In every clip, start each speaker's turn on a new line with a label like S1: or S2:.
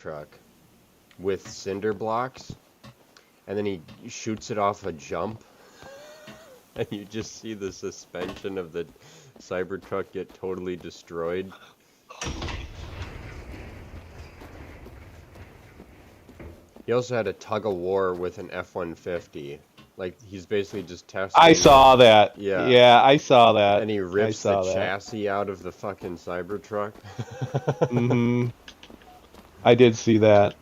S1: truck with cinder blocks, and then he shoots it off a jump, and you just see the suspension of the Cybertruck get totally destroyed. He also had a tug of war with an F-150. Like, he's basically just testing.
S2: I saw that.
S1: Yeah.
S2: Yeah, I saw that.
S1: And he rips the chassis out of the fucking Cybertruck.
S2: Mm-hmm. I did see that.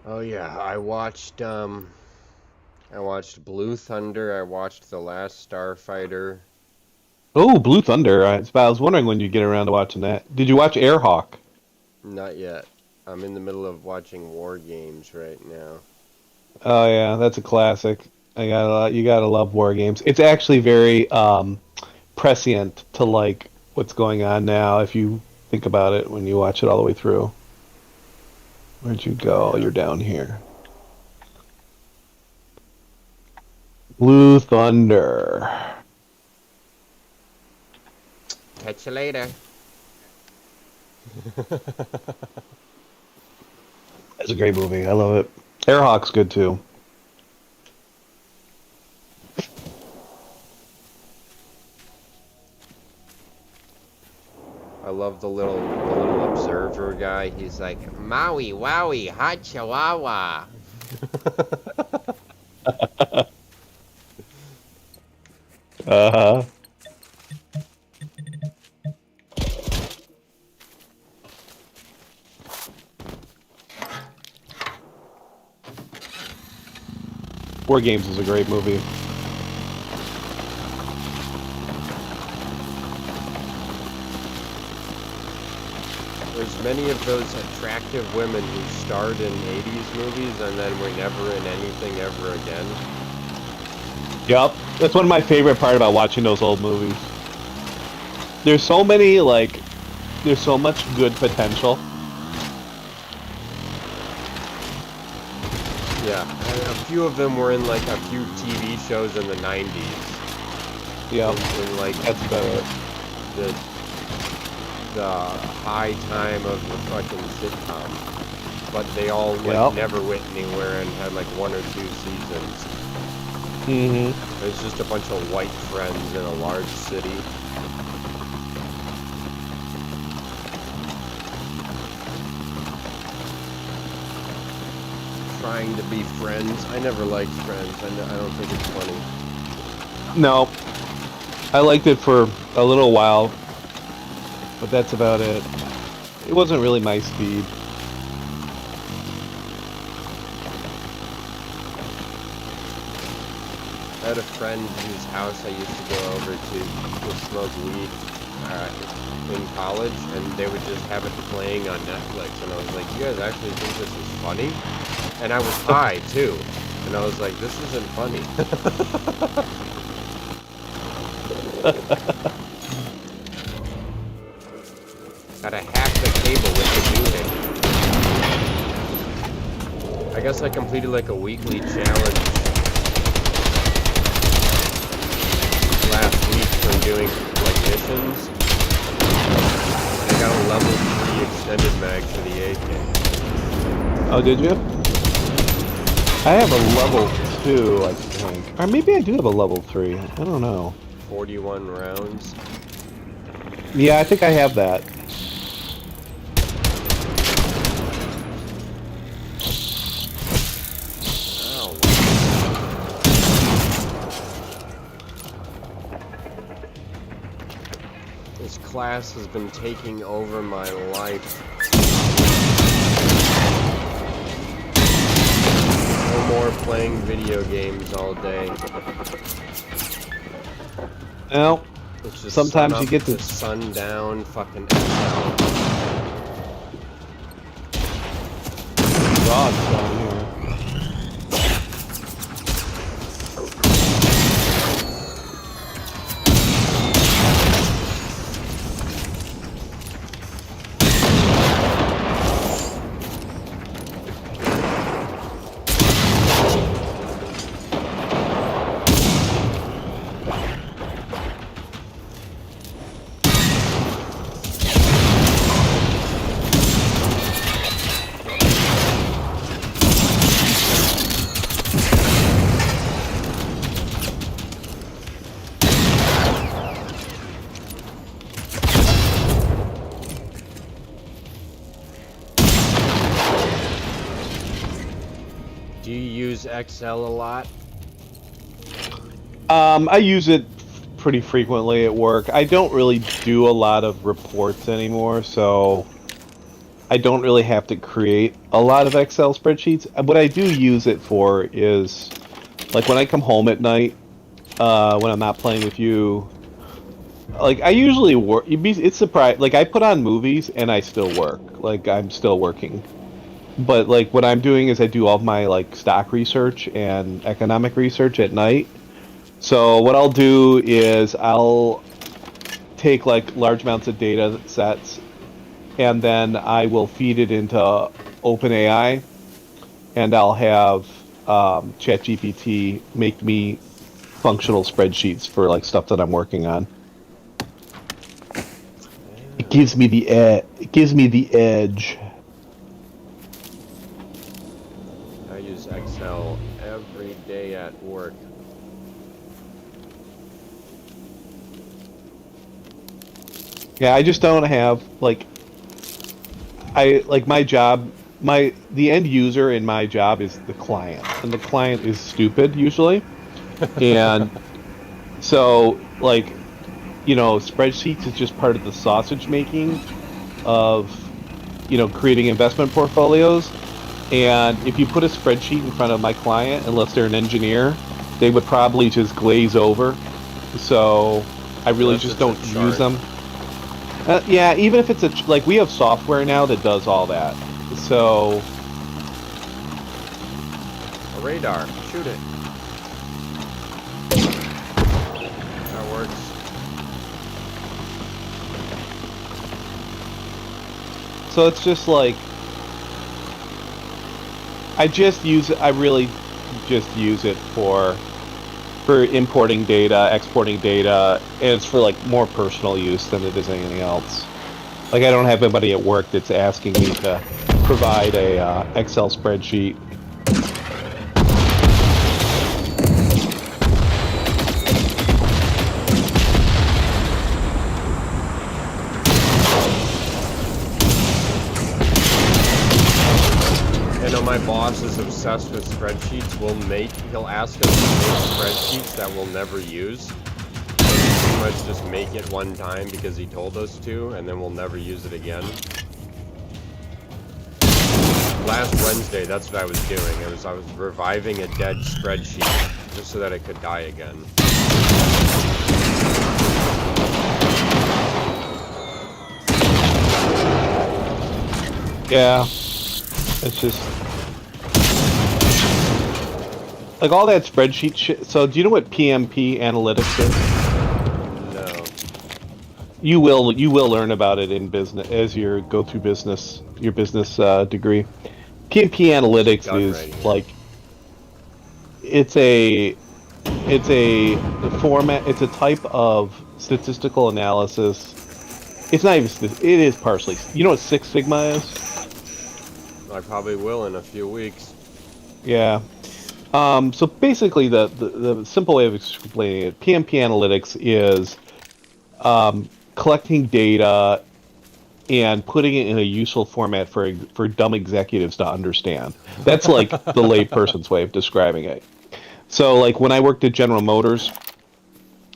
S1: Oh yeah, I watched Blue Thunder, I watched The Last Starfighter.
S2: Oh, Blue Thunder. I was wondering when you'd get around to watching that. Did you watch Airhawk?
S1: Not yet. I'm in the middle of watching War Games right now.
S2: Oh yeah, that's a classic. You gotta love War Games. It's actually very prescient to like what's going on now if you think about it when you watch it all the way through. Where'd you go? You're down here. Blue Thunder.
S1: Catch you later.
S2: It's a great movie. I love it. Airhawk's good too.
S1: I love the little observer guy. He's like, Maui, wowie, hot chihuahua.
S2: Uh-huh. War Games is a great movie.
S1: There's many of those attractive women who starred in 80s movies and then were never in anything ever again.
S2: Yep. That's one of my favorite part about watching those old movies. There's so many, like, there's so much good potential.
S1: Yeah, and a few of them were in, like, a few TV shows in the 90s.
S2: Yeah,
S1: like,
S2: that's better.
S1: The high time of the fucking sitcom. But they all, like, never went anywhere and had, like, 1 or 2 seasons.
S2: Mm-hmm.
S1: There's just a bunch of white friends in a large city. Trying to be friends. I never liked Friends. I don't think it's funny.
S2: No. I liked it for a little while, but that's about it. It wasn't really my speed.
S1: I had a friend whose house I used to go over to smoke weed in college, and they would just have it playing on Netflix, and I was like, you guys actually think this is funny? And I was high, too, and I was like, this isn't funny. Gotta hack the cable with the music. I guess I completed like a weekly challenge last week from doing like missions. I got a level 3 extended mag for the AK.
S2: Oh, did you? I have a level 2, I think. Or maybe I do have a level 3. I don't know.
S1: 41 rounds.
S2: Yeah, I think I have that.
S1: This class has been taking over my life. No more playing video games all day.
S2: Well,
S1: it's just
S2: sometimes you get
S1: to sundown, fucking dogs
S2: down here.
S1: use Excel a lot?
S2: I use it pretty frequently at work. I don't really do a lot of reports anymore, so I don't really have to create a lot of Excel spreadsheets. What I do use it for is, like, when I come home at night, when I'm not playing with you, like, I usually work. It's surprising. Like, I put on movies and I still work. Like, I'm still working. But, like, what I'm doing is I do all of my, like, stock research and economic research at night. So what I'll do is I'll take, like, large amounts of data sets, and then I will feed it into OpenAI, and I'll have ChatGPT make me functional spreadsheets for, like, stuff that I'm working on. It gives me the It gives me the edge.
S1: I use Excel every day at work.
S2: Yeah, I just don't have, like, my job, the end user in my job is the client, and the client is stupid usually. And so, like, spreadsheets is just part of the sausage making of, creating investment portfolios. And if you put a spreadsheet in front of my client, unless they're an engineer, they would probably just glaze over. So I really just don't use them. Yeah, even if it's like, we have software now that does all that. So
S1: A radar. Shoot it. That works.
S2: So it's just like, I really just use it for importing data, exporting data, and it's for, like, more personal use than it is anything else. Like, I don't have anybody at work that's asking me to provide a Excel spreadsheet.
S1: My boss is obsessed with spreadsheets. He'll ask us to make spreadsheets that we'll never use. So we pretty much just make it one time because he told us to, and then we'll never use it again. Last Wednesday, that's what I was doing. I was reviving a dead spreadsheet just so that it could die again.
S2: Yeah, it's just, like, all that spreadsheet shit. So, do you know what PMP analytics is?
S1: No.
S2: You will learn about it in business as you go through your business degree. PMP analytics is like, it's a format. It's a type of statistical analysis. It's not even. It is partially. You know what Six Sigma is?
S1: I probably will in a few weeks.
S2: Yeah. So basically, the simple way of explaining it, PMP analytics is collecting data and putting it in a useful format for dumb executives to understand. That's, like, the layperson's way of describing it. So, like, when I worked at General Motors,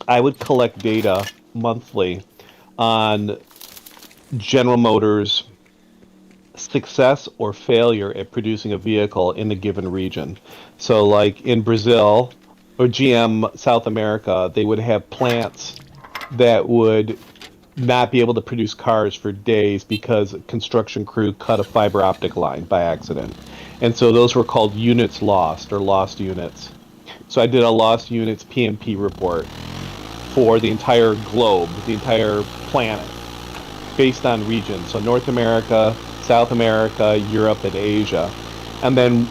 S2: I would collect data monthly on General Motors' success or failure at producing a vehicle in a given region. So, like, in Brazil or GM South America, they would have plants that would not be able to produce cars for days because a construction crew cut a fiber optic line by accident. And so those were called units lost, or lost units. So I did a lost units PMP report for the entire globe, the entire planet, based on regions. So North America, South America, Europe, and Asia. And then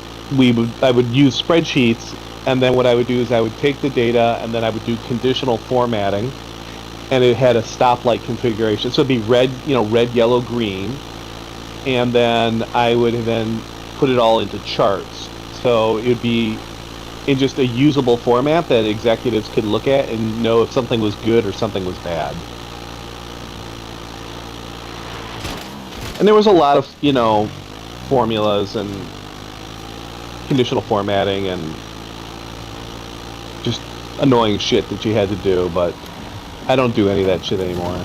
S2: I would use spreadsheets, and then what I would do is I would take the data, and then I would do conditional formatting, and it had a stoplight configuration. So it'd be red, red, yellow, green, and then I would then put it all into charts. So it would be in just a usable format that executives could look at and know if something was good or something was bad. And there was a lot of, formulas and conditional formatting and just annoying shit that you had to do, but I don't do any of that shit anymore.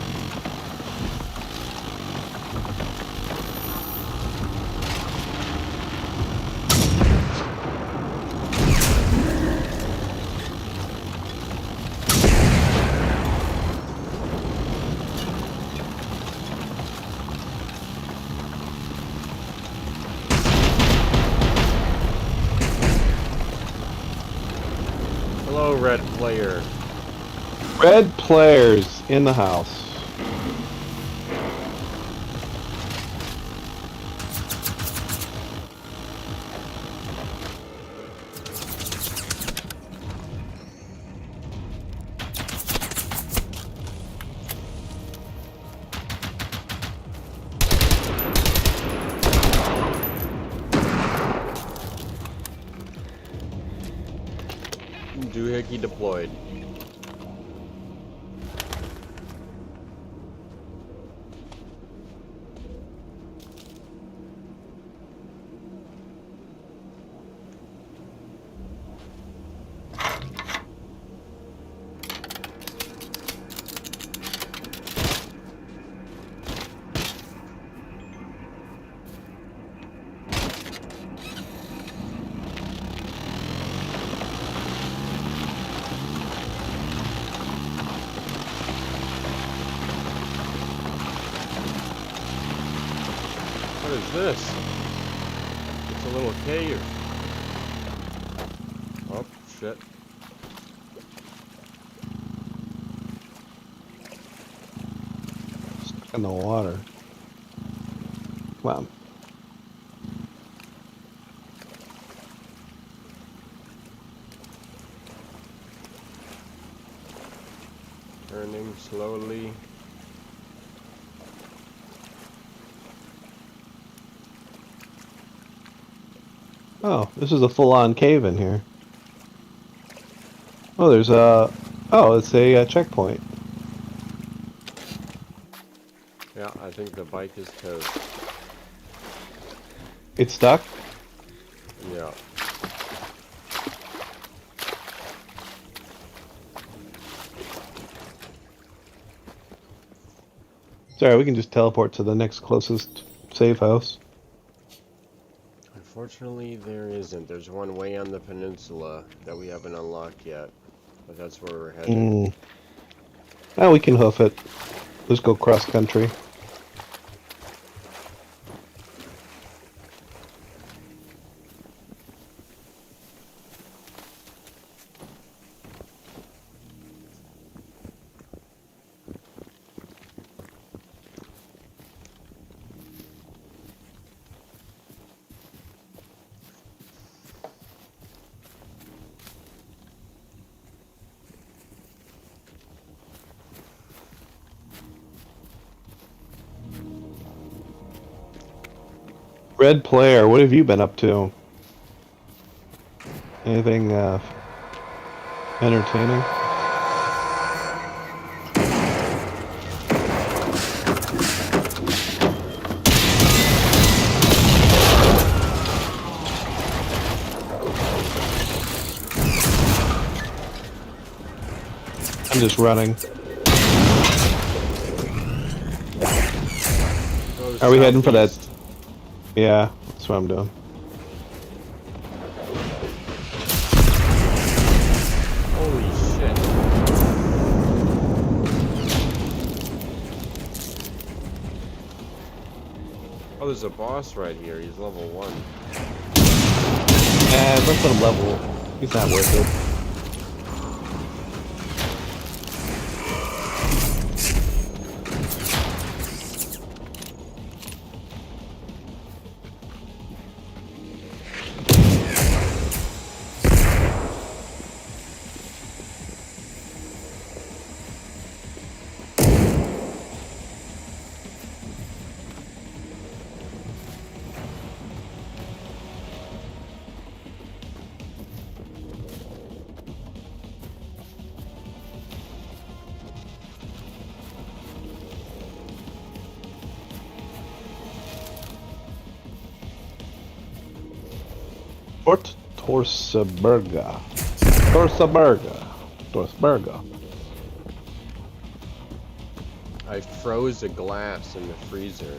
S1: Hello, red player.
S2: Red players in the house.
S1: Doohickey deployed. What is this? It's a little cave. Oh, shit.
S2: Stuck in the water. Come on.
S1: Turning slowly.
S2: Oh, this is a full-on cave in here. Oh, there's a... Oh, it's a checkpoint.
S1: Yeah, I think the bike is toast.
S2: It's stuck?
S1: Yeah.
S2: Sorry, we can just teleport to the next closest safe house.
S1: Unfortunately, there isn't. There's one way on the peninsula that we haven't unlocked yet. But that's where we're heading.
S2: Oh, we can hoof it. Let's go cross-country. Red player, what have you been up to? Anything entertaining? I'm just running. Are we heading for that? Yeah, that's what I'm doing.
S1: Holy shit. Oh, there's a boss right here. He's level 1.
S2: Let's let him level. He's not worth it. Fort Torseberga. Torseberga. Torseberga.
S1: I froze a glass in the freezer,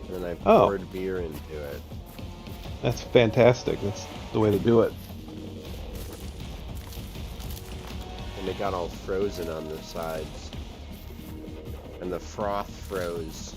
S1: and then I
S2: Oh,
S1: poured beer into it.
S2: that's fantastic. That's the way to do it.
S1: And it got all frozen on the sides. And the froth froze.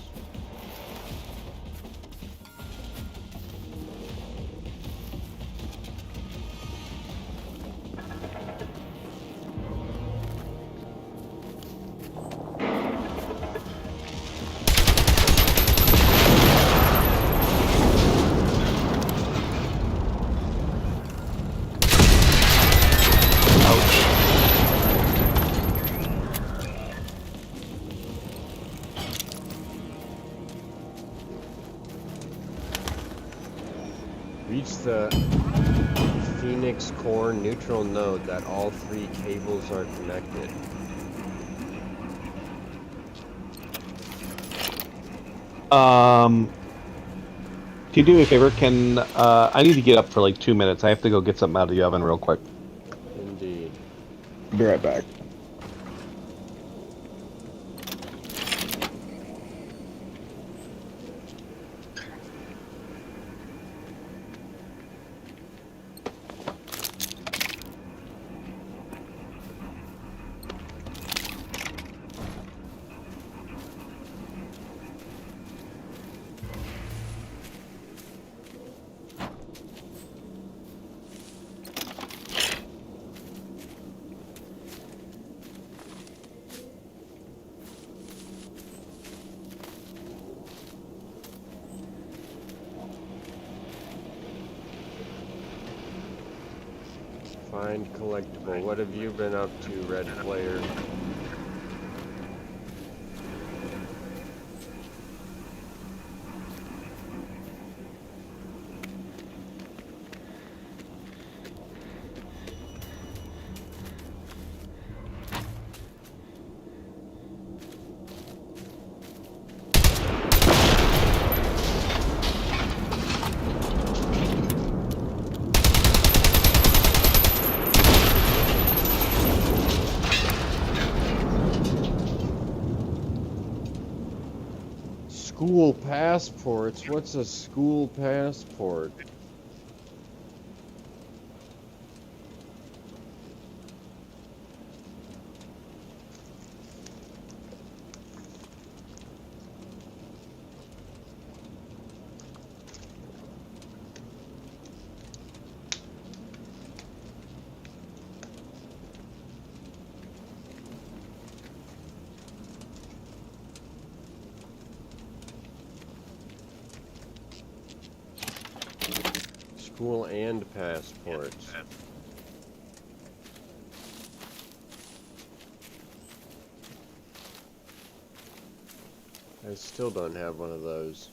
S1: Reach the Phoenix core neutral node that all 3 cables are connected.
S2: Can you do me a favor? Can I need to get up for like 2 minutes? I have to go get something out of the oven real quick.
S1: Indeed.
S2: Be right back.
S1: Find collectible. What have you been up to, Red Player? School passports? What's a school passport? School and passports. I still don't have one of those.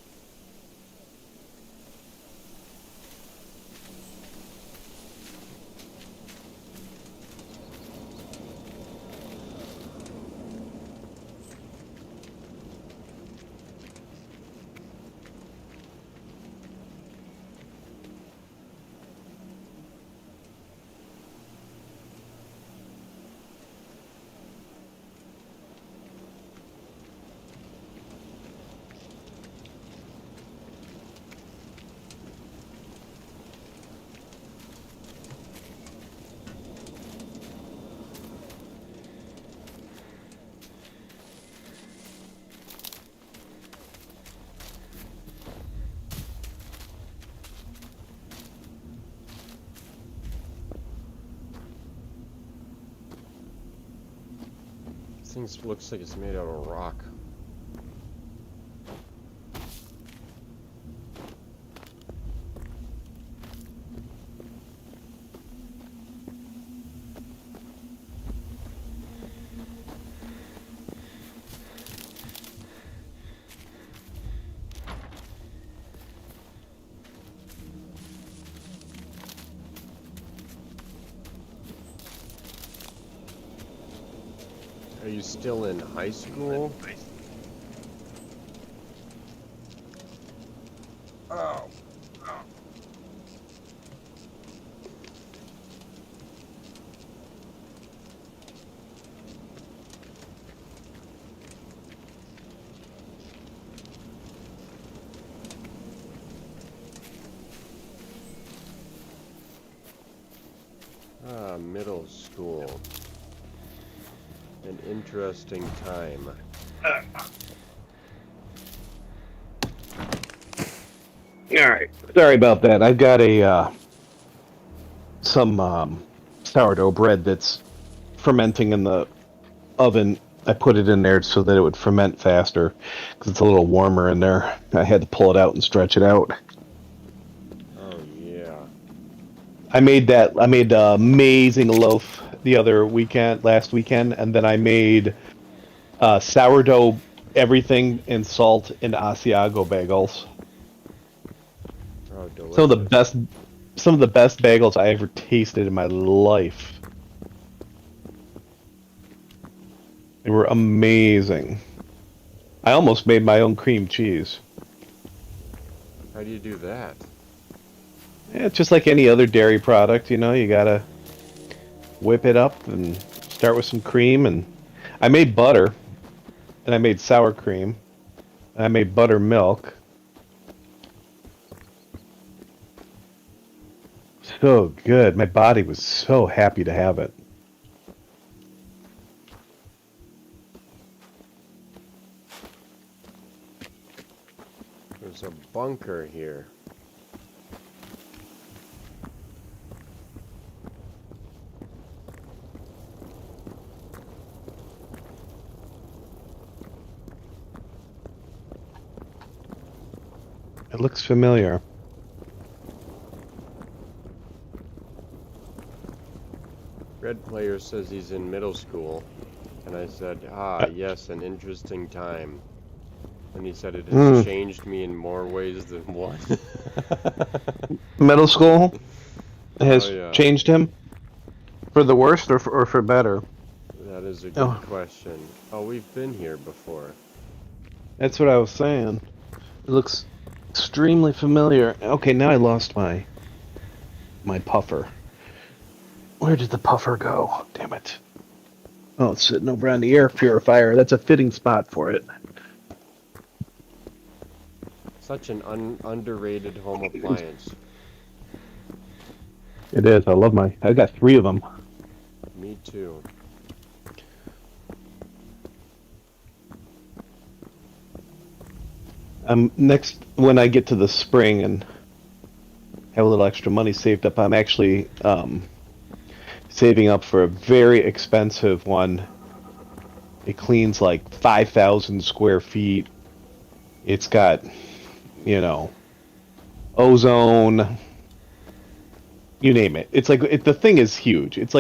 S1: This thing looks like it's made out of rock. Are you still in high school? Oh. Middle school. An interesting time.
S2: Alright. Sorry about that. I've got a some sourdough bread that's fermenting in the oven. I put it in there so that it would ferment faster because it's a little warmer in there. I had to pull it out and stretch it out.
S1: Oh yeah.
S2: I made an amazing loaf last weekend, and then I made sourdough everything and salt and Asiago bagels.
S1: Oh, delicious.
S2: Some of the best bagels I ever tasted in my life. They were amazing. I almost made my own cream cheese.
S1: How do you do that?
S2: Yeah, it's just like any other dairy product, you know, you gotta whip it up and start with some cream. And I made butter, and I made sour cream, and I made buttermilk. So good. My body was so happy to have it.
S1: There's a bunker here.
S2: It looks familiar.
S1: Red player says he's in middle school, and I said, yes, an interesting time. And he said it has changed me in more ways than one.
S2: Middle school has
S1: yeah.
S2: changed him for the worst or for better?
S1: That is a good question. Oh, we've been here before.
S2: That's what I was saying. It looks extremely familiar. Okay, now I lost my puffer. Where did the puffer go? Damn it. Oh, it's sitting over on the air purifier. That's a fitting spot for it.
S1: Such an underrated home appliance.
S2: It is. I got 3 of them.
S1: Me too.
S2: Next, when I get to the spring and have a little extra money saved up, I'm actually saving up for a very expensive one. It cleans like 5,000 square feet. It's got, you know, ozone, you name it. It's like the thing is huge. It's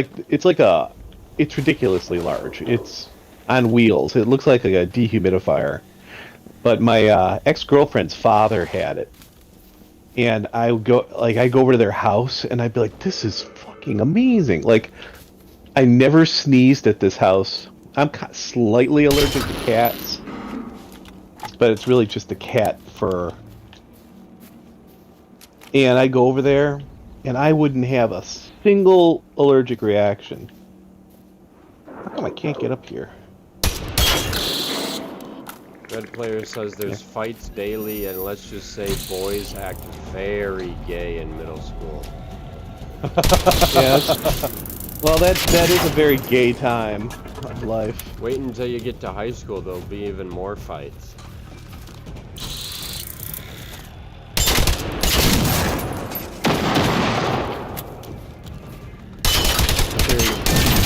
S2: ridiculously large. It's on wheels. It looks like a dehumidifier. But my ex-girlfriend's father had it, and I go over to their house, and I'd be like, "This is fucking amazing!" Like, I never sneezed at this house. I'm slightly allergic to cats, but it's really just the cat fur. And I go over there, and I wouldn't have a single allergic reaction. How come I can't get up here?
S1: Red player says there's fights daily, and let's just say boys act very gay in middle school.
S2: Yes. Well, that is a very gay time of life.
S1: Wait until you get to high school, there'll be even more fights.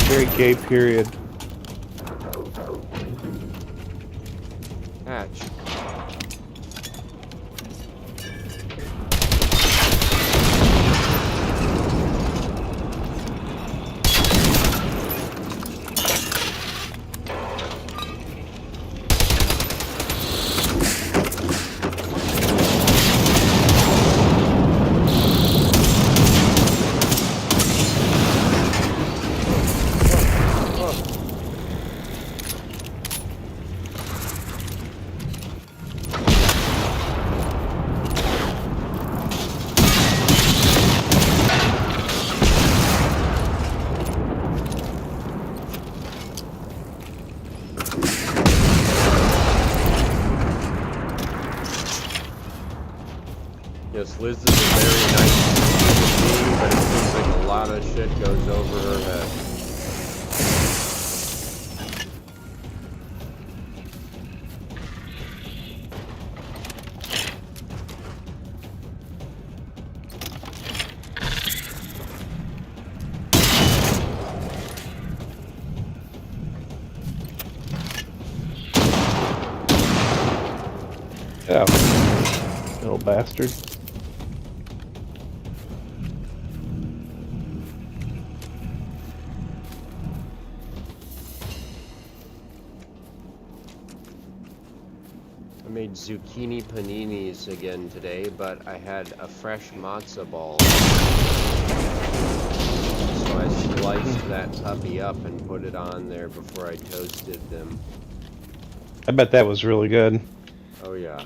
S2: Very gay period.
S1: Hatch. Yes, Liz is a very nice human being. but it seems like a lot of shit goes over her head.
S2: Yeah, little bastard.
S1: I made zucchini paninis again today, but I had a fresh matzo ball. So I sliced that puppy up and put it on there before I toasted them.
S2: I bet that was really good.
S1: Oh yeah.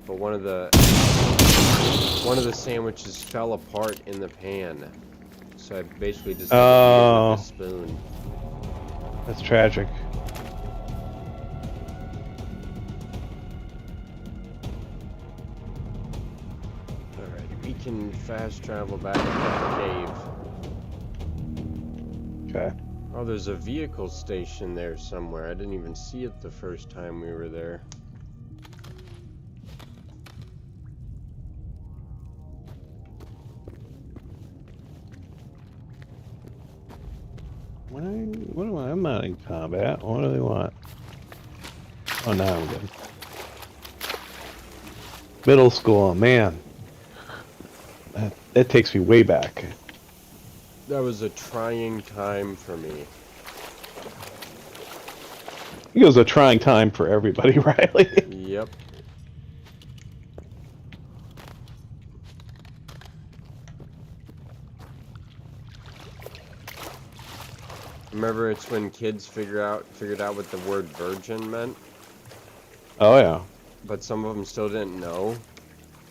S1: But one of the sandwiches fell apart in the pan. So I basically just had to eat it with a spoon.
S2: That's tragic.
S1: Alright, we can fast travel back to that cave.
S2: Okay.
S1: Oh, there's a vehicle station there somewhere. I didn't even see it the first time we were there.
S2: I'm not in combat. What do they want? Oh, now I'm good. Middle school, man. That takes me way back.
S1: That was a trying time for me.
S2: It was a trying time for everybody, Riley.
S1: Yep. Remember, it's when kids figured out what the word virgin meant,
S2: Oh, yeah.
S1: but some of them still didn't know.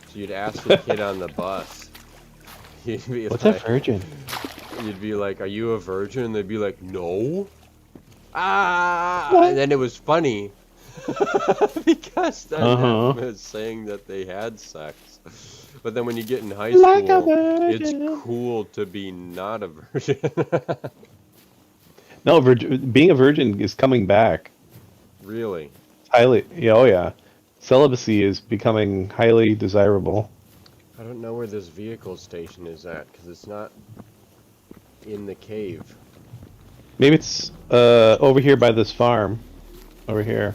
S1: So you'd ask the kid on the bus. You'd be
S2: What's
S1: like,
S2: a virgin?
S1: You'd be like, "Are you a virgin?" And they'd be like, "No." Ah!
S2: What?
S1: And then it was funny because then that was saying that they had sex. But then when you get in high school,
S2: Like a virgin.
S1: it's cool to be not a virgin.
S2: No, being a virgin is coming back.
S1: Really?
S2: Highly, yeah, oh yeah. Celibacy is becoming highly desirable.
S1: I don't know where this vehicle station is at because it's not in the cave.
S2: Maybe it's over here by this farm. Over here.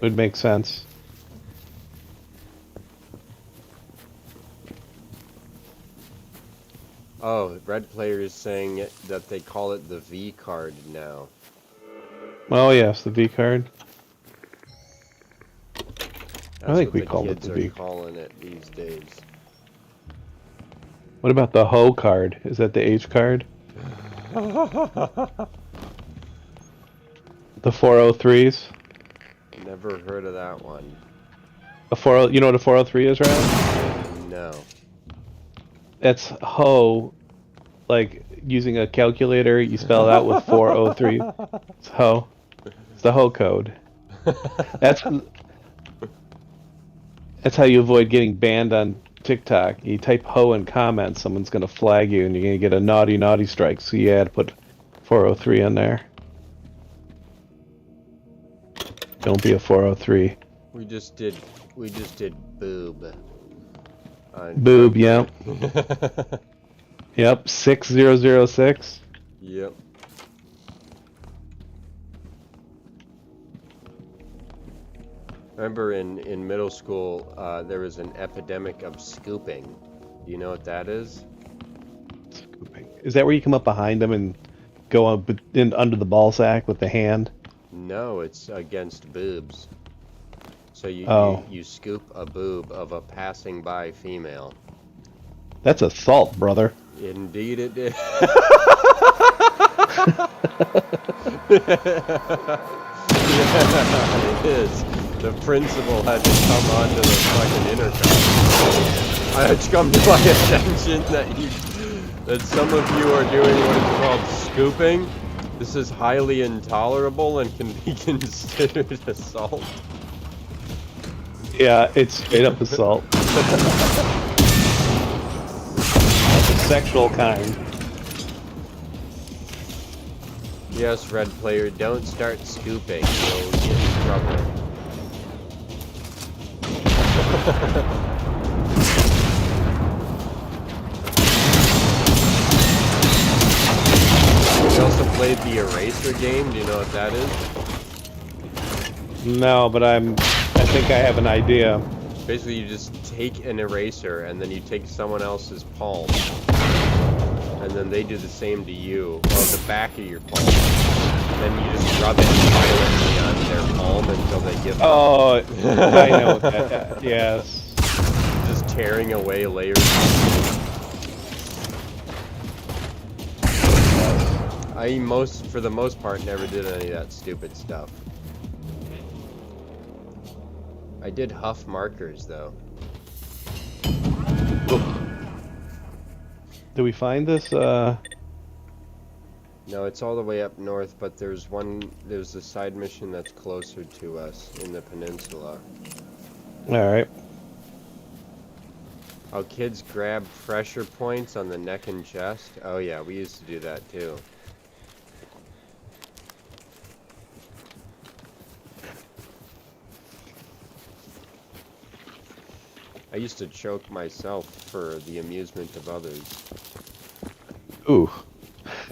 S2: Would make sense.
S1: Oh, Red Player is saying that they call it the V card now.
S2: Oh yes, the V card.
S1: That's
S2: I think we
S1: what
S2: called it
S1: kids
S2: the
S1: are
S2: V.
S1: calling it these days.
S2: What about the Ho card? Is that the H card? The 403s?
S1: Never heard of that one.
S2: A 40, you know what a 403 is, right?
S1: No.
S2: That's Ho, like using a calculator, you spell it out with 403. It's Ho. It's the Ho code. That's how you avoid getting banned on TikTok. You type Ho in comments, someone's gonna flag you and you're gonna get a naughty strike, so you had to put 403 in there. Don't be a 403.
S1: We just did boob.
S2: Boob, yep. Yep, 6006.
S1: Yep. Remember in middle school, there was an epidemic of scooping. Do you know what that is?
S2: Scooping. Is that where you come up behind them and go under the ball sack with the hand?
S1: No, it's against boobs. So you scoop a boob of a passing by female.
S2: That's assault, brother.
S1: Indeed it is. Yeah, it is. The principal had to come onto the fucking intercom. It's come to my attention that some of you are doing what is called scooping. This is highly intolerable and can be considered assault.
S2: Yeah, it's straight up assault. sexual kind.
S1: Yes, red player, don't start scooping. You'll get in trouble. We also played the Eraser game. Do you know what that is?
S2: No, but I think I have an idea.
S1: Basically, you just take an eraser and then you take someone else's palm, and then they do the same to you, well, the back of your palm. And then you just rub it violently on their palm until they give up.
S2: Oh, I know what that. Yes.
S1: Just tearing away layers. For the most part, never did any of that stupid stuff. I did huff markers, though.
S2: Did we find this?
S1: No, it's all the way up north, but there's a side mission that's closer to us in the peninsula.
S2: Alright.
S1: Oh, kids grab pressure points on the neck and chest? Oh yeah, we used to do that too. I used to choke myself for the amusement of others.
S2: Ooh.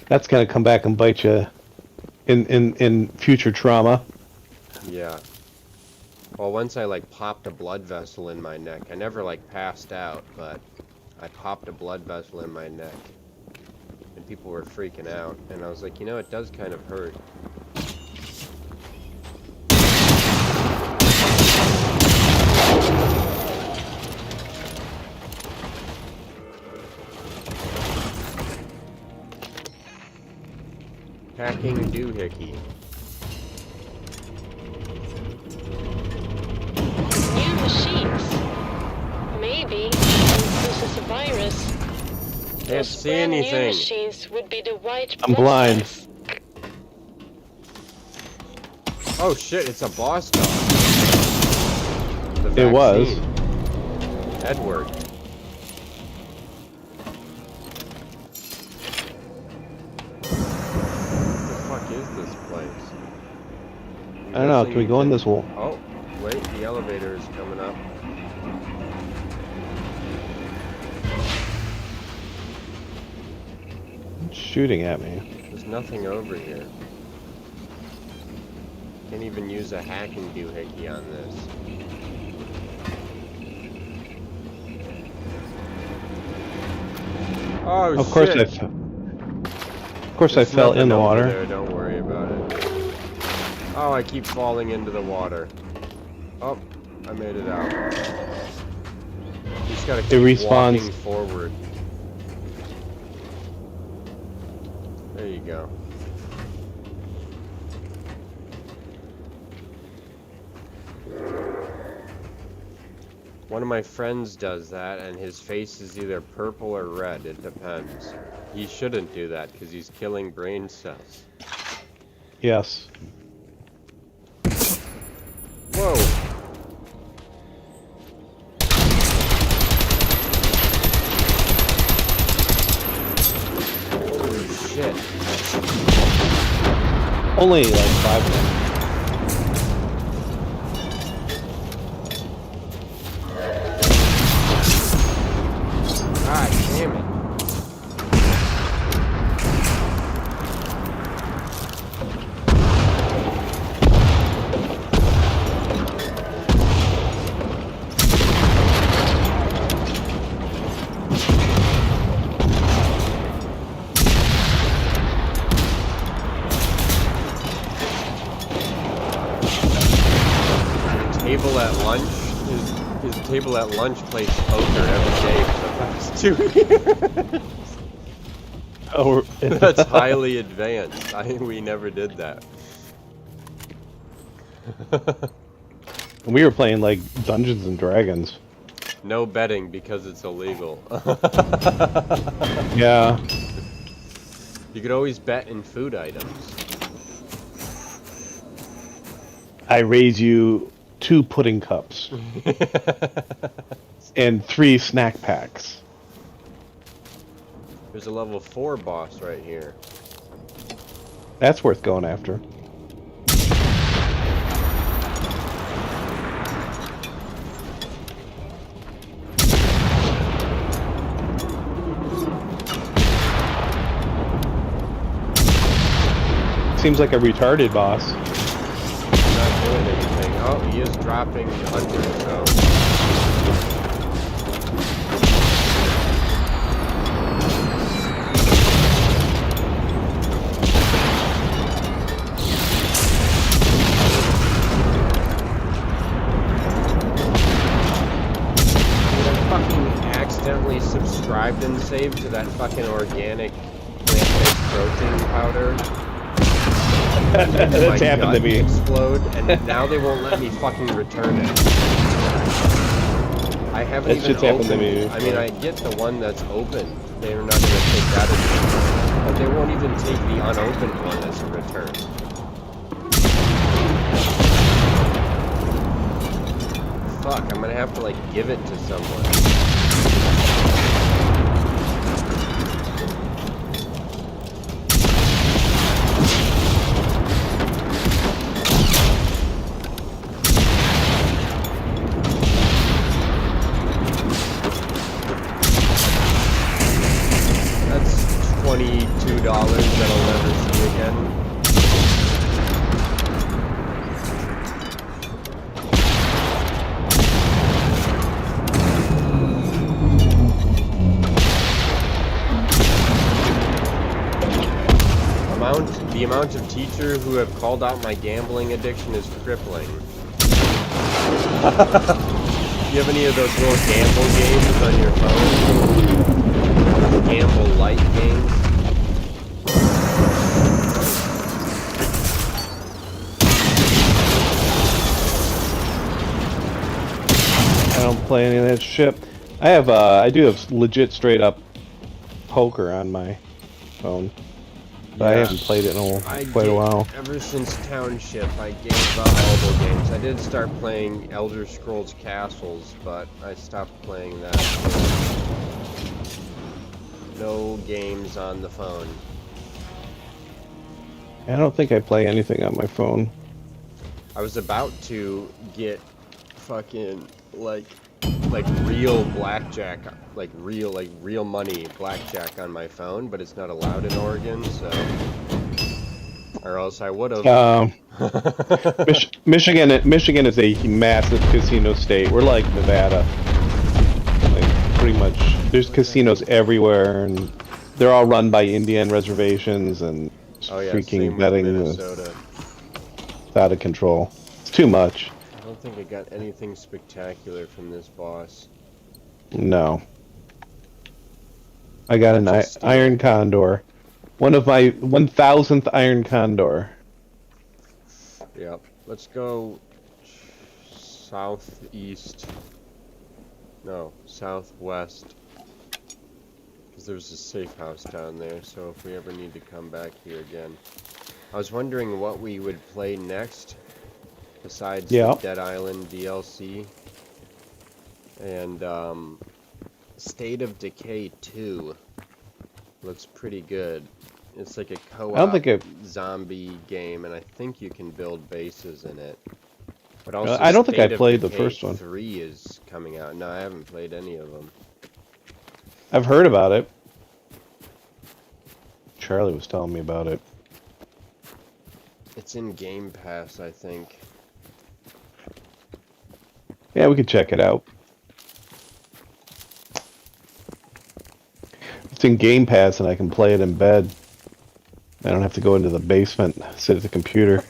S2: That's gonna come back and bite you in future trauma.
S1: Yeah. Well, once I like popped a blood vessel in my neck. I never like passed out, but I popped a blood vessel in my neck. And people were freaking out. And I was like, you know, it does kind of hurt. Hacking doohickey.
S3: New machines. Maybe this is a virus.
S1: Can't
S3: Those
S1: see
S3: brand new
S1: anything.
S3: machines would be the white
S2: I'm
S3: blood
S2: blind.
S3: cells.
S1: Oh shit, it's a boss dog. The
S2: It was.
S1: vaccine. Edward. What the fuck is this place?
S2: I don't know. Can we go in this wall?
S1: Oh, wait, the elevator is coming up.
S2: It's shooting at me.
S1: There's nothing over here. Can't even use a hacking doohickey on this. Oh
S2: Of course
S1: shit!
S2: Of course
S1: There's
S2: I fell in
S1: nothing
S2: the
S1: over
S2: water.
S1: there, don't worry about it. Oh, I keep falling into the water. Oh, I made it out. You just gotta keep
S2: respawns.
S1: walking forward. There you go. One of my friends does that, and his face is either purple or red. It depends. He shouldn't do that, because he's killing brain cells.
S2: Yes.
S1: Whoa! Holy shit.
S2: Only like 5 minutes.
S1: God damn it. Table at lunch, his table at lunch plays poker every day for the past 2 years.
S2: Oh,
S1: That's highly advanced. We never did that.
S2: we were playing like Dungeons and Dragons.
S1: No betting because it's illegal.
S2: Yeah.
S1: You could always bet in food items.
S2: I raise you 2 pudding cups and 3 snack packs.
S1: There's a level 4 boss right here.
S2: That's worth going after. Seems like a retarded boss.
S1: Not doing anything. Oh, he is dropping under, so. Accidentally subscribed and saved to that fucking organic plant-based protein powder.
S2: That's happened to me.
S1: Explode, and now they won't let me fucking return it. I haven't
S2: That
S1: even
S2: shit's happened to
S1: opened.
S2: me.
S1: I mean, I get the one that's open. They're not gonna take that as a return, but they won't even take the unopened one as a return. Fuck, I'm gonna have to like give it to someone. $22 that I'll never see again. The amount of teachers who have called out my gambling addiction is crippling. You have any of those little gamble games on your phone? Gamble light games?
S2: I don't play any of that shit. I do have legit straight up poker on my phone. But I haven't played it in quite a while.
S1: Ever since Township, I gave up mobile games. I did start playing Elder Scrolls Castles, but I stopped playing that. No games on the phone.
S2: I don't think I play anything on my phone.
S1: I was about to get fucking like real blackjack, like real money blackjack on my phone, but it's not allowed in Oregon, so, or else I would have.
S2: Michigan is a massive casino state. We're like Nevada, like pretty much. There's casinos everywhere, and they're all run by Indian reservations, and freaking betting is out of control. It's too much.
S1: I don't think I got anything spectacular from this boss.
S2: No. I got an iron condor. One of my 1,000th iron condor.
S1: Yep. Let's go southeast. No, southwest. Because there's a safe house down there, so if we ever need to come back here again. I was wondering what we would play next. Besides the Dead Island DLC. And, State of Decay 2 looks pretty good. It's like a co-op zombie game, and I think you can build bases in it. But also,
S2: I don't think I played the first one.
S1: 3 is coming out. No, I haven't played any of them.
S2: I've heard about it. Charlie was telling me about it.
S1: It's in Game Pass, I think.
S2: Yeah, we could check it out. It's in Game Pass, and I can play it in bed. I don't have to go into the basement, sit at the computer.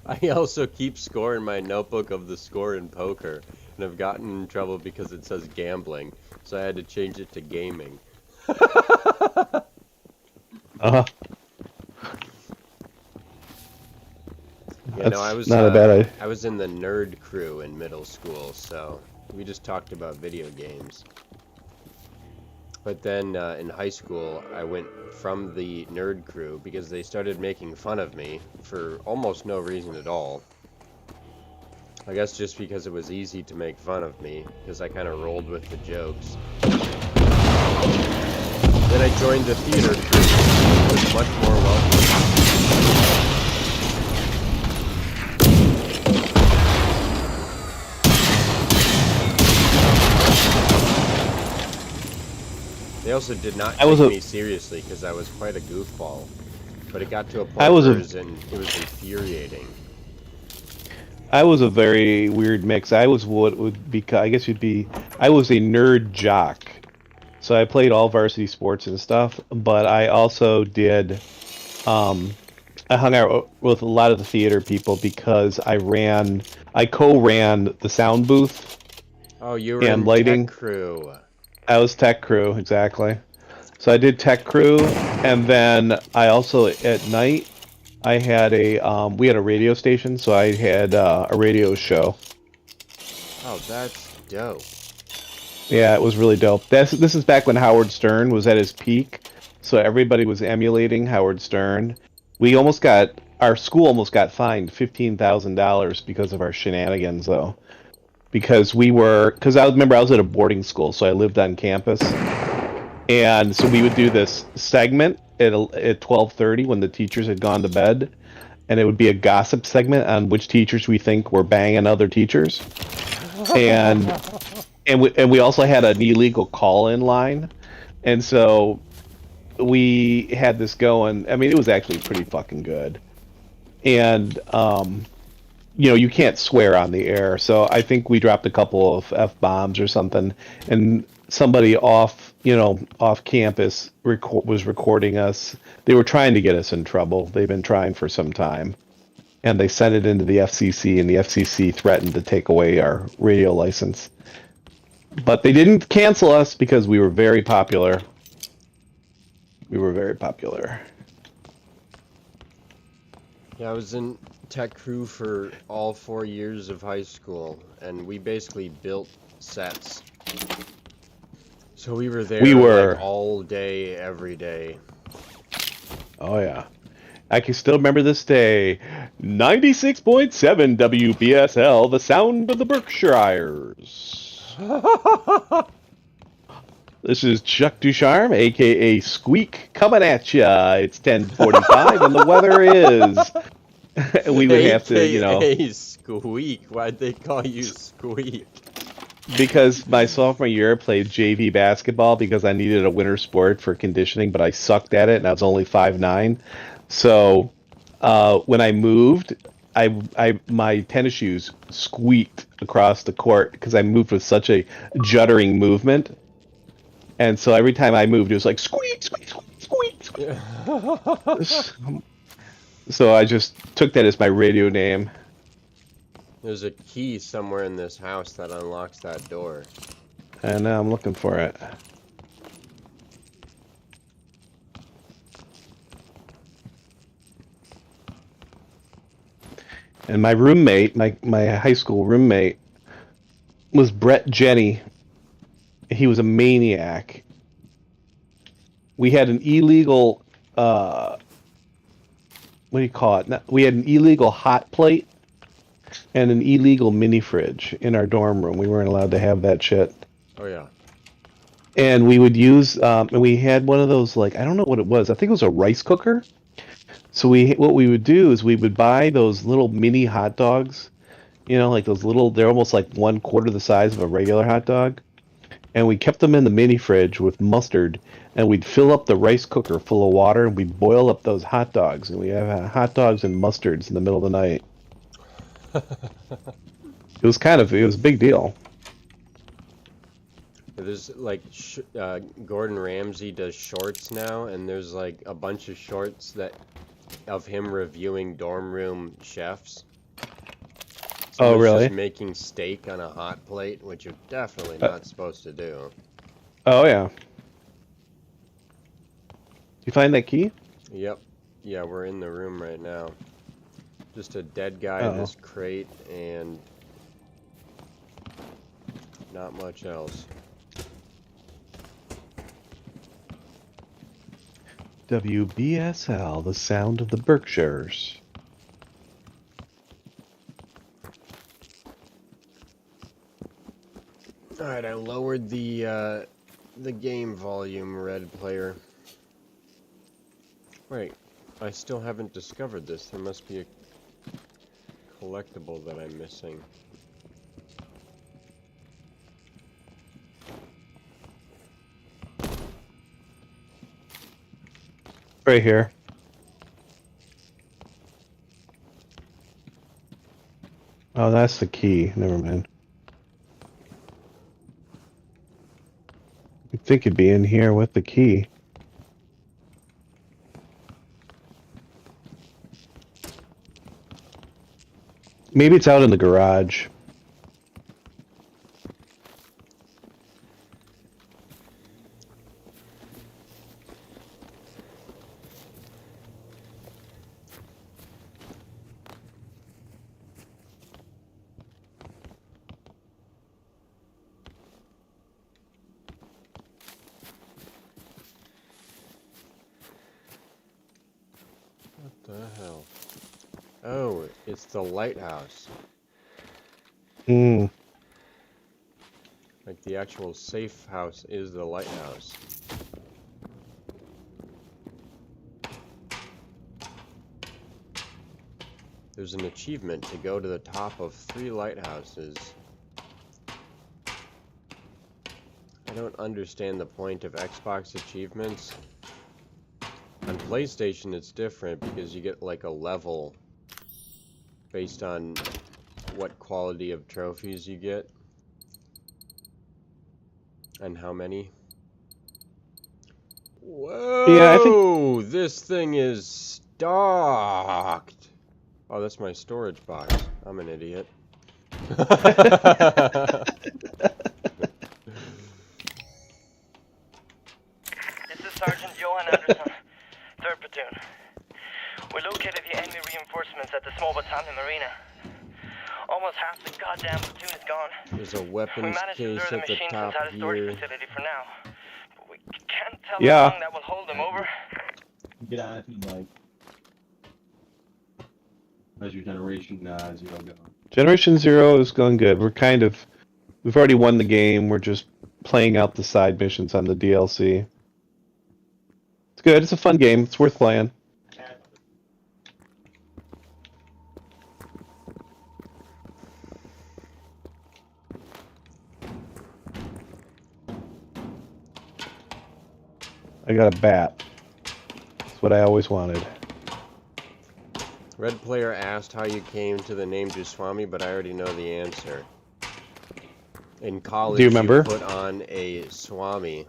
S1: I also keep score in my notebook of the score in poker, and I've gotten in trouble because it says gambling, so I had to change it to gaming.
S2: Uh-huh.
S1: You know, I was
S2: not a bad idea.
S1: I was in the nerd crew in middle school, so we just talked about video games. But then in high school, I went from the nerd crew because they started making fun of me for almost no reason at all. I guess just because it was easy to make fun of me, because I kind of rolled with the jokes. Then I joined the theater troupe. It was much more welcome. They also did not take me seriously because I was quite a goofball. But it got to a point where it was infuriating.
S2: I was a very weird mix. I was what would be, I guess you'd be, I was a nerd jock. So I played all varsity sports and stuff, but I also did, I hung out with a lot of the theater people because I co-ran the sound booth.
S1: Oh, you were
S2: and
S1: in
S2: lighting.
S1: tech crew.
S2: I was tech crew, exactly. So I did tech crew, and then I also, at night, I had we had a radio station, so I had a radio show.
S1: Oh, that's dope.
S2: Yeah, it was really dope. This is back when Howard Stern was at his peak, so everybody was emulating Howard Stern. Our school almost got fined $15,000 because of our shenanigans, though. Because I remember I was at a boarding school, so I lived on campus. And so we would do this segment at 12:30 when the teachers had gone to bed, and it would be a gossip segment on which teachers we think were banging other teachers. And we also had an illegal call-in line, and so we had this going. I mean, it was actually pretty fucking good. And you can't swear on the air, so I think we dropped a couple of F-bombs or something, and somebody off campus was recording us. They were trying to get us in trouble. They've been trying for some time, and they sent it into the FCC, and the FCC threatened to take away our radio license. But they didn't cancel us because we were very popular. We were very popular.
S1: Yeah, I was in tech crew for all 4 years of high school, and we basically built sets. So we were there like all day, every day.
S2: Oh yeah. I can still remember this day. 96.7 WBSL, the sound of the Berkshires. This is Chuck Ducharme, aka Squeak, coming at ya. It's 10:45 and the weather is. We would have to,
S1: Squeak. Why'd they call you Squeak?
S2: Because my sophomore year I played JV basketball because I needed a winter sport for conditioning, but I sucked at it and I was only 5'9". So when I moved, my tennis shoes squeaked across the court because I moved with such a juddering movement. And so every time I moved, it was like squeak, squeak, squeak, squeak, squeak. So I just took that as my radio name.
S1: There's a key somewhere in this house that unlocks that door.
S2: And now I'm looking for it. And my roommate, my high school roommate, was Brett Jenny. He was a maniac. We had an illegal, what do you call it? We had an illegal hot plate and an illegal mini fridge in our dorm room. We weren't allowed to have that shit.
S1: Oh yeah.
S2: And we would use, and we had one of those, like, I don't know what it was. I think it was a rice cooker. So what we would do is we would buy those little mini hot dogs, like those little, they're almost like 1/4 the size of a regular hot dog. And we kept them in the mini fridge with mustard, and we'd fill up the rice cooker full of water, and we'd boil up those hot dogs, and we have hot dogs and mustards in the middle of the night. It was a big deal.
S1: There's like Gordon Ramsay does shorts now, and there's like a bunch of shorts of him reviewing dorm room chefs.
S2: Oh, really?
S1: Just making steak on a hot plate, which you're definitely not supposed to do.
S2: Oh, yeah. You find that key?
S1: Yep. Yeah, we're in the room right now. Just a dead guy in this crate, and not much else.
S2: WBSL, the sound of the Berkshires.
S1: Alright, I lowered the the game volume, Red Player. Wait, I still haven't discovered this. There must be a collectible that I'm missing.
S2: Right here. Oh, that's the key. Never mind. You'd think it'd be in here with the key. Maybe it's out in the garage.
S1: What the hell? Oh, it's the lighthouse.
S2: Hmm.
S1: Like the actual safe house is the lighthouse. There's an achievement to go to the top of 3 lighthouses. I don't understand the point of Xbox achievements. On PlayStation it's different because you get like a level based on what quality of trophies you get and how many. Whoa!
S2: Yeah, I think
S1: This thing is stocked. Oh, that's my storage box. I'm an idiot.
S4: This is Sergeant Johan Anderson, 3rd Platoon. We located the enemy reinforcements at the small battalion marina. Almost half the goddamn platoon is gone.
S1: There's a
S4: We
S1: weapons
S4: managed to
S1: case
S4: lure the
S1: at the
S4: machines
S1: top
S4: inside a storage
S1: here.
S4: facility for now. But we can't tell
S2: Yeah.
S4: how long that will hold them over.
S5: Get on it and like, how's your generation zero going?
S2: Generation Zero is going good. We've already won the game. We're just playing out the side missions on the DLC. It's good. It's a fun game. It's worth playing. I got a bat. That's what I always wanted.
S1: Red Player asked how you came to the name Duswami, but I already know the answer. In college,
S2: Do you remember?
S1: put on a Swami.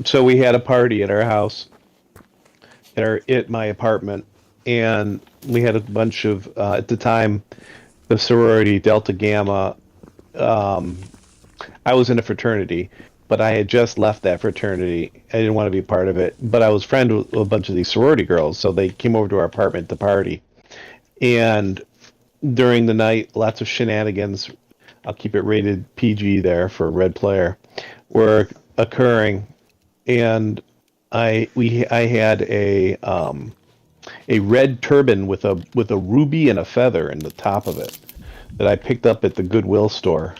S2: So we had a party at our house, at my apartment, and we had a bunch of at the time, the sorority Delta Gamma. I was in a fraternity, but I had just left that fraternity. I didn't want to be part of it, but I was friends with a bunch of these sorority girls, so they came over to our apartment to party. And during the night, lots of shenanigans. I'll keep it rated PG there for Red Player, were occurring, and I had a red turban with a ruby and a feather in the top of it that I picked up at the Goodwill store,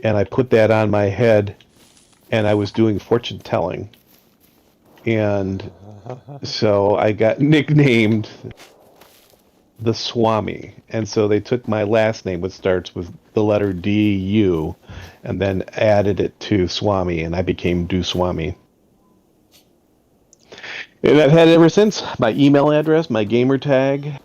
S2: and I put that on my head, and I was doing fortune telling, and so I got nicknamed the Swami, and so they took my last name, which starts with the letter D-U, and then added it to Swami, and I became Duswami. And I've had it ever since. My email address, my gamer tag.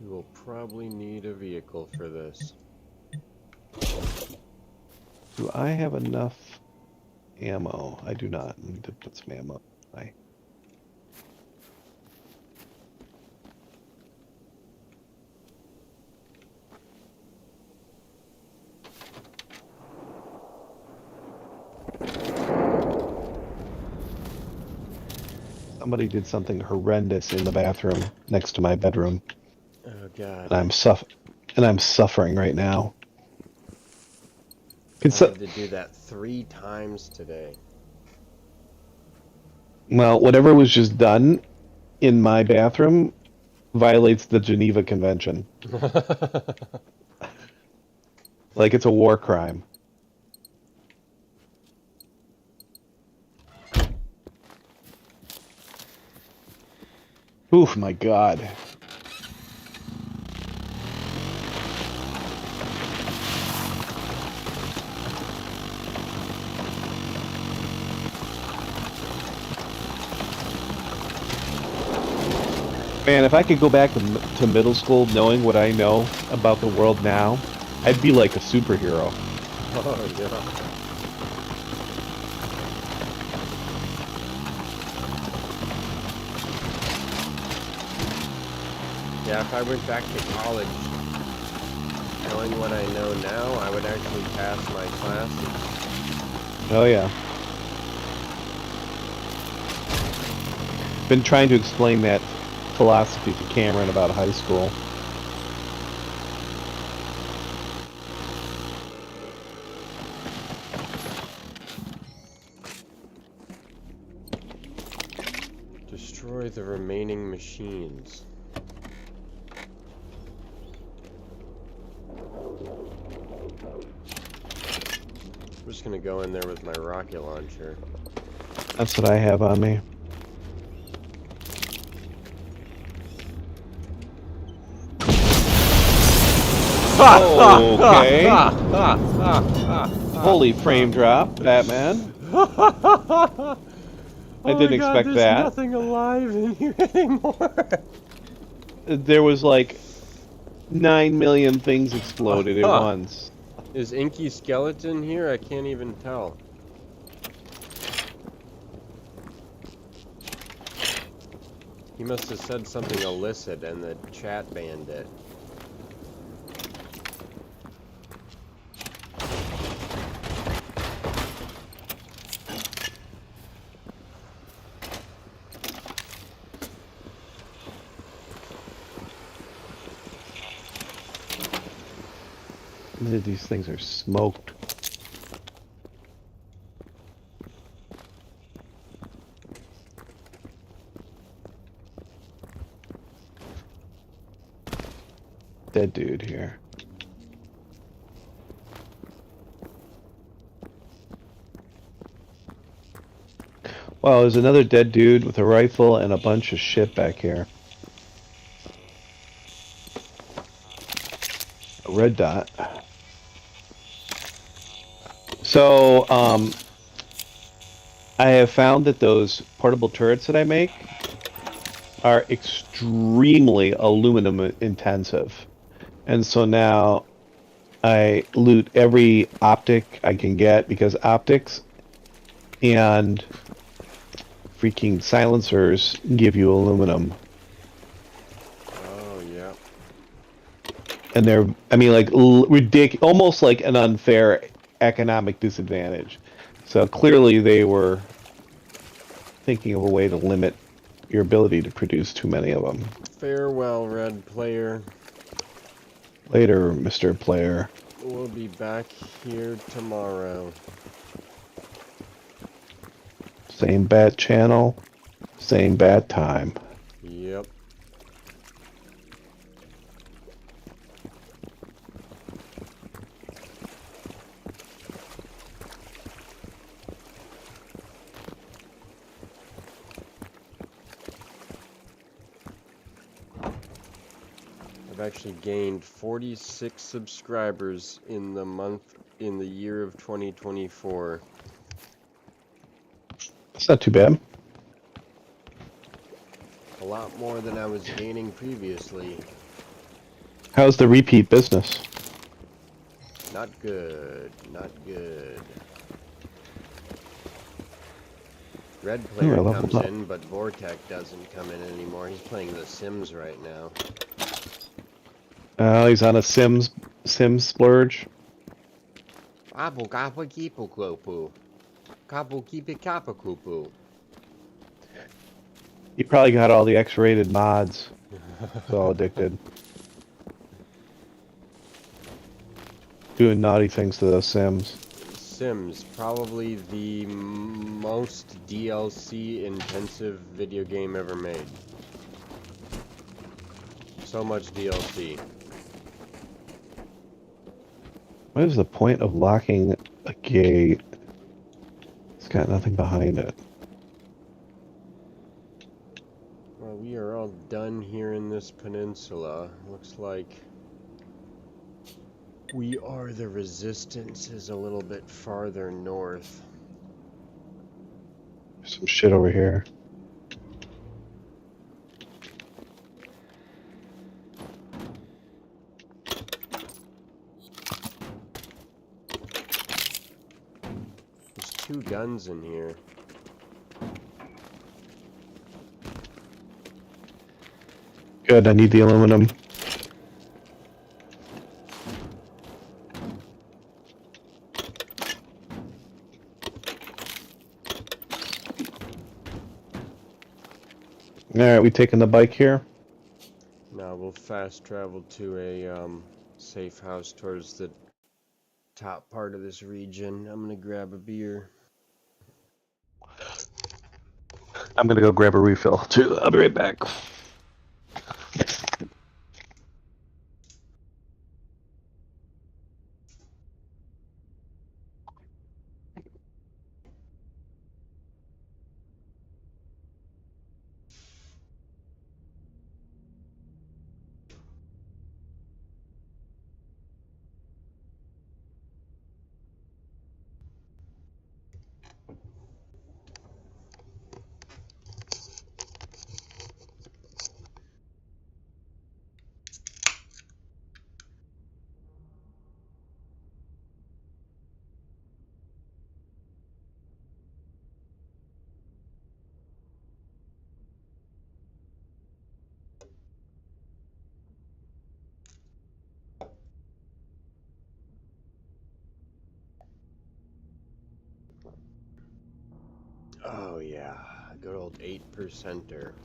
S1: You will probably need a vehicle for this.
S2: Do I have enough ammo? I do not. I need to put some ammo. Somebody did something horrendous in the bathroom next to my bedroom,
S1: Oh god.
S2: and I'm suffering right now.
S1: I had to do that 3 times today.
S2: Well, whatever was just done in my bathroom violates the Geneva Convention. Like it's a war crime. Oof, my God. Man, if I could go back to middle school knowing what I know about the world now, I'd be like a superhero.
S1: Oh, yeah. Yeah, if I went back to college, knowing what I know now, I would actually pass my classes.
S2: Oh, yeah. Been trying to explain that philosophy to Cameron about high school.
S1: Destroy the remaining machines. I'm just gonna go in there with my rocket launcher.
S2: That's what I have on me. Okay. Holy frame drop, Batman. I didn't expect
S1: there's
S2: that.
S1: Nothing alive in here anymore.
S2: There was like 9 million things exploded at once.
S1: Is Inky Skeleton here? I can't even tell. He must have said something illicit and the chat banned it.
S2: These things are smoked. Dead dude here. Wow, there's another dead dude with a rifle and a bunch of shit back here. A red dot. So, I have found that those portable turrets that I make are extremely aluminum intensive. And so now I loot every optic I can get because optics and freaking silencers give you aluminum.
S1: Oh, yeah.
S2: And they're, I mean, like, ridiculous, almost like an unfair economic disadvantage. So clearly they were thinking of a way to limit your ability to produce too many of them.
S1: Farewell, Red Player.
S2: Later, Mr. Player.
S1: We'll be back here tomorrow.
S2: Same bad channel, same bad time.
S1: Yep. I've actually gained 46 subscribers in the year of 2024.
S2: It's not too bad.
S1: A lot more than I was gaining previously.
S2: How's the repeat business?
S1: Not good. Not good. Red Player
S2: I
S1: comes
S2: leveled up.
S1: in, but Vortec doesn't come in anymore. He's playing The Sims right now.
S2: He's on a Sims splurge.
S1: Apple kappa keepu klopu. Kapu keepi kappa kupu.
S2: He probably got all the X-rated mods. So addicted. Doing naughty things to those Sims.
S1: Sims, probably the most DLC intensive video game ever made. So much DLC.
S2: What is the point of locking a gate? It's got nothing behind it.
S1: Well, we are all done here in this peninsula. Looks like we are the resistance is a little bit farther north.
S2: There's some shit over here.
S1: There's 2 guns in here.
S2: Good, I need the aluminum. Alright, we taking the bike here?
S1: Now we'll fast travel to a safe house towards the top part of this region. I'm gonna grab a beer.
S2: I'm gonna go grab a refill too. I'll be right back.
S1: Oh yeah, good old 8%er.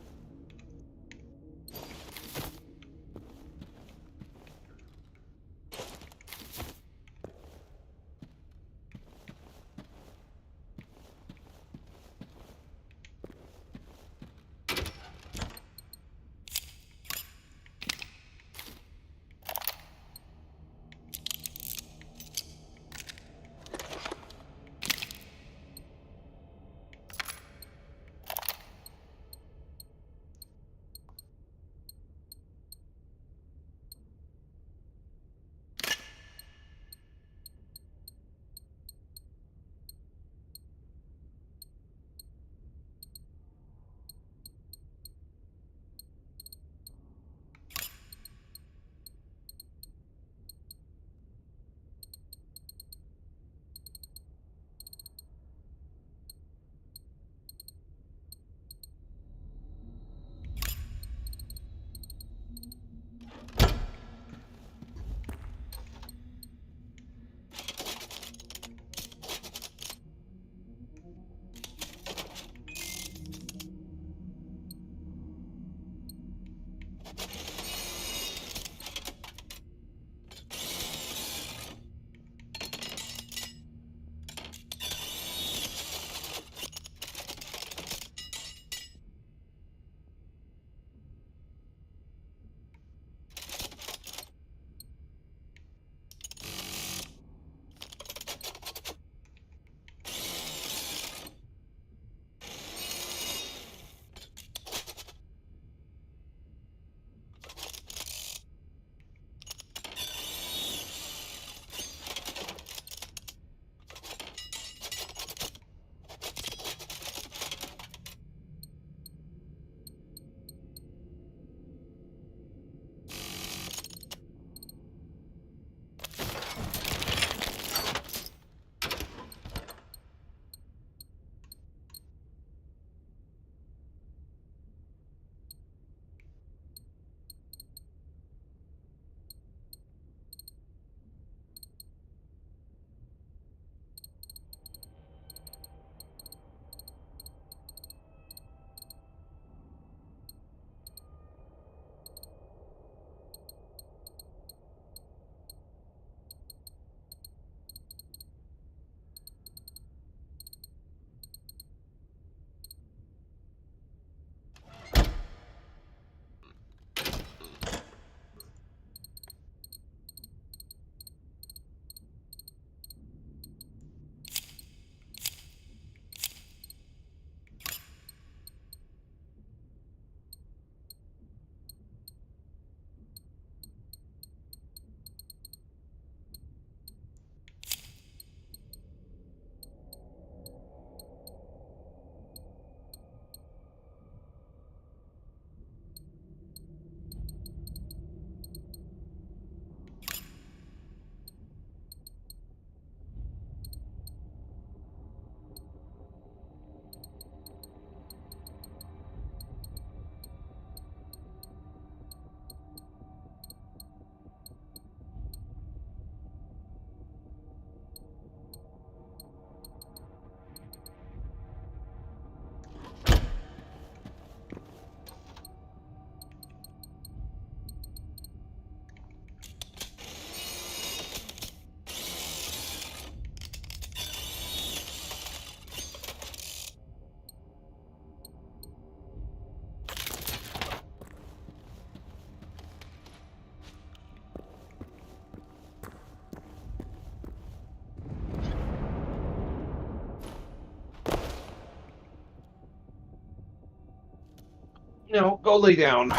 S2: No, go lay down.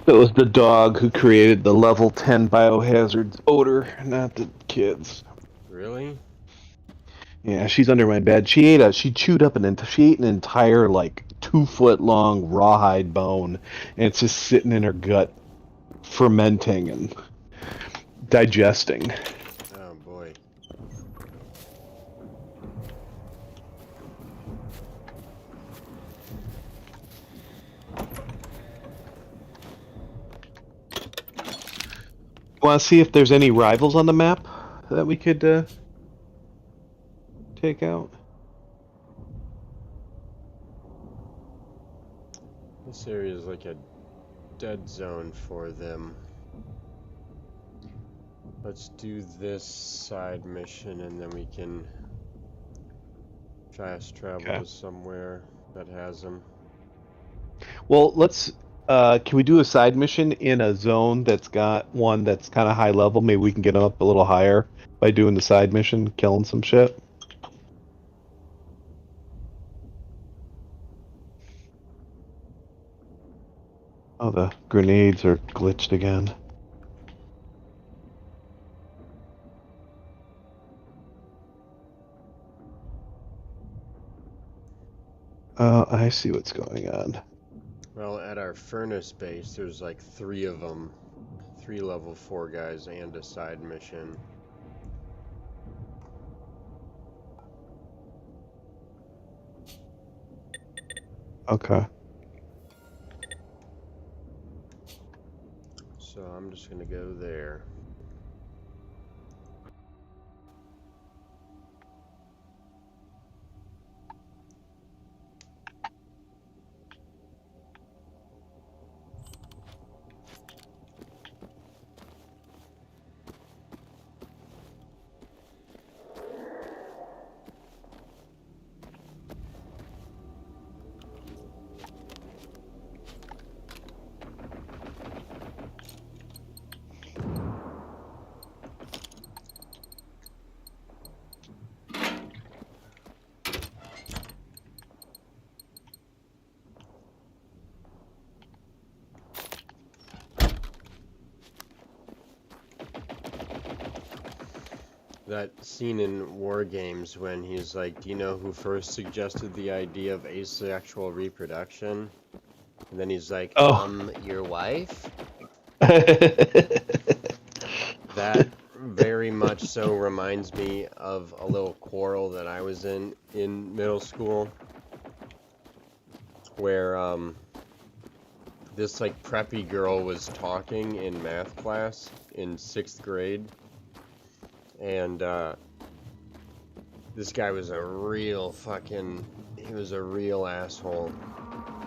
S2: It was the dog who created the level 10 biohazard odor, not the kids.
S1: Really?
S2: Yeah, she's under my bed. She ate she ate an entire like 2 foot long rawhide bone, and it's just sitting in her gut, fermenting and digesting.
S1: Oh boy.
S2: Want to see if there's any rivals on the map that we could take out?
S1: This area is like a dead zone for them. Let's do this side mission and then we can fast travel to somewhere that has them.
S2: Well, let's. Can we do a side mission in a zone that's got one that's kind of high level? Maybe we can get up a little higher by doing the side mission, killing some shit. Oh, the grenades are glitched again. I see what's going on.
S1: Well, at our furnace base, there's like 3 of them. 3 level 4 guys and a side mission.
S2: Okay.
S1: So I'm just gonna go there. That scene in War Games when he's like, do you know who first suggested the idea of asexual reproduction? And then he's like, your wife? That very much so reminds me of a little quarrel that I was in middle school. Where, this, like, preppy girl was talking in math class in 6th grade. And, this guy was a real asshole.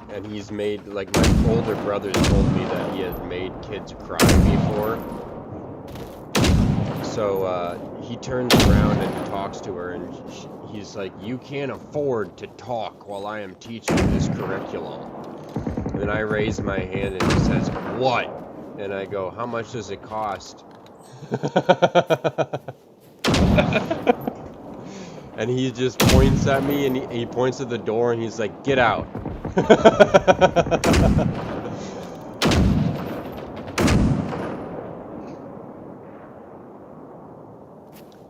S1: And he's made, like, my older brother told me that he had made kids cry before. So, he turns around and talks to her, and he's like, you can't afford to talk while I am teaching this curriculum. And then I raise my hand, and he says, what? And I go, how much does it cost? And he just points at me, and he points at the door, and he's like, get out.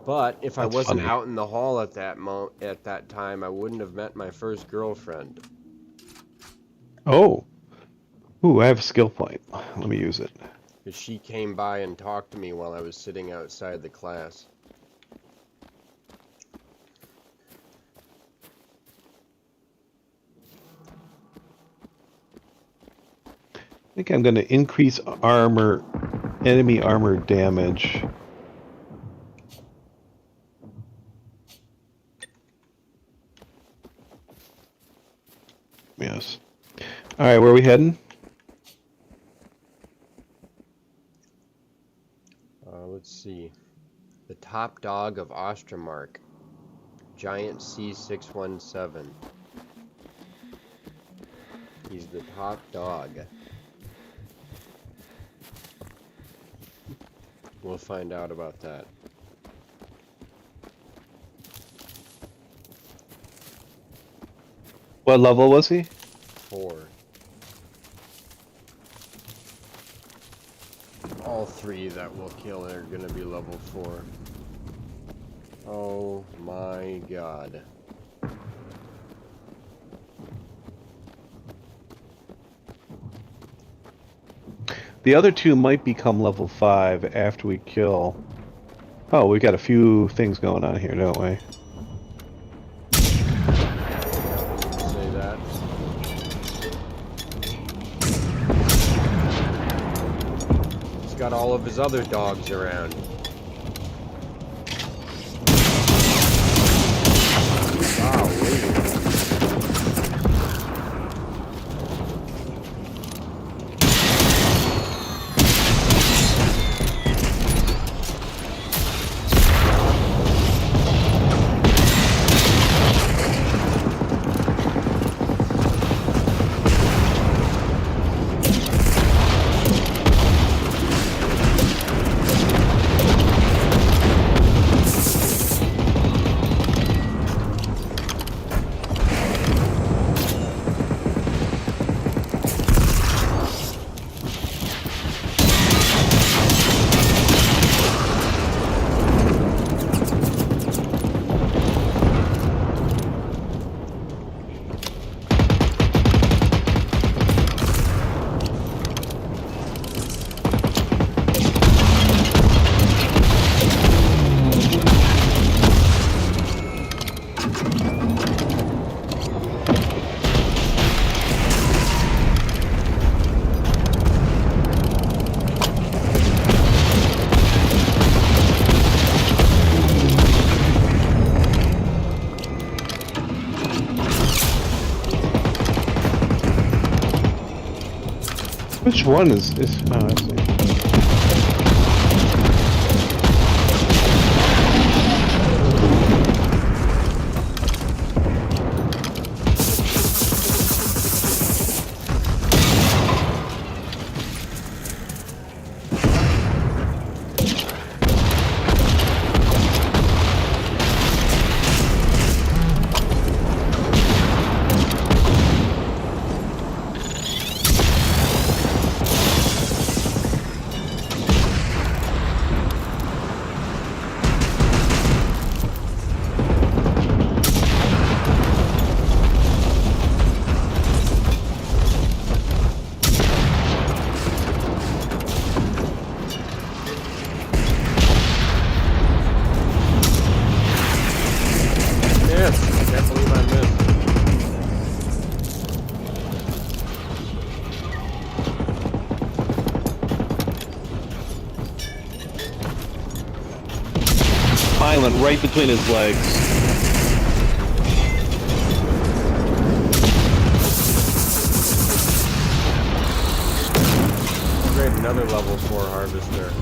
S1: But if I wasn't out in the hall at that time, I wouldn't have met my first girlfriend.
S2: Oh. Ooh, I have a skill point. Let me use it.
S1: Because she came by and talked to me while I was sitting outside the class.
S2: I think I'm going to increase enemy armor damage. Yes. All right, where are we heading?
S1: Let's see. The top dog of Ostermark. Giant C617. He's the top dog. We'll find out about that.
S2: What level was he?
S1: 4. All 3 that will kill are gonna be level 4. Oh my god.
S2: The other 2 might become level 5 after we kill. Oh, we got a few things going on here, don't we?
S1: Say that. He's got all of his other dogs around. Wow,
S2: Which one is oh, I see.
S1: can't believe I missed.
S2: Mine went right between his legs.
S1: Great, another level 4 harvester.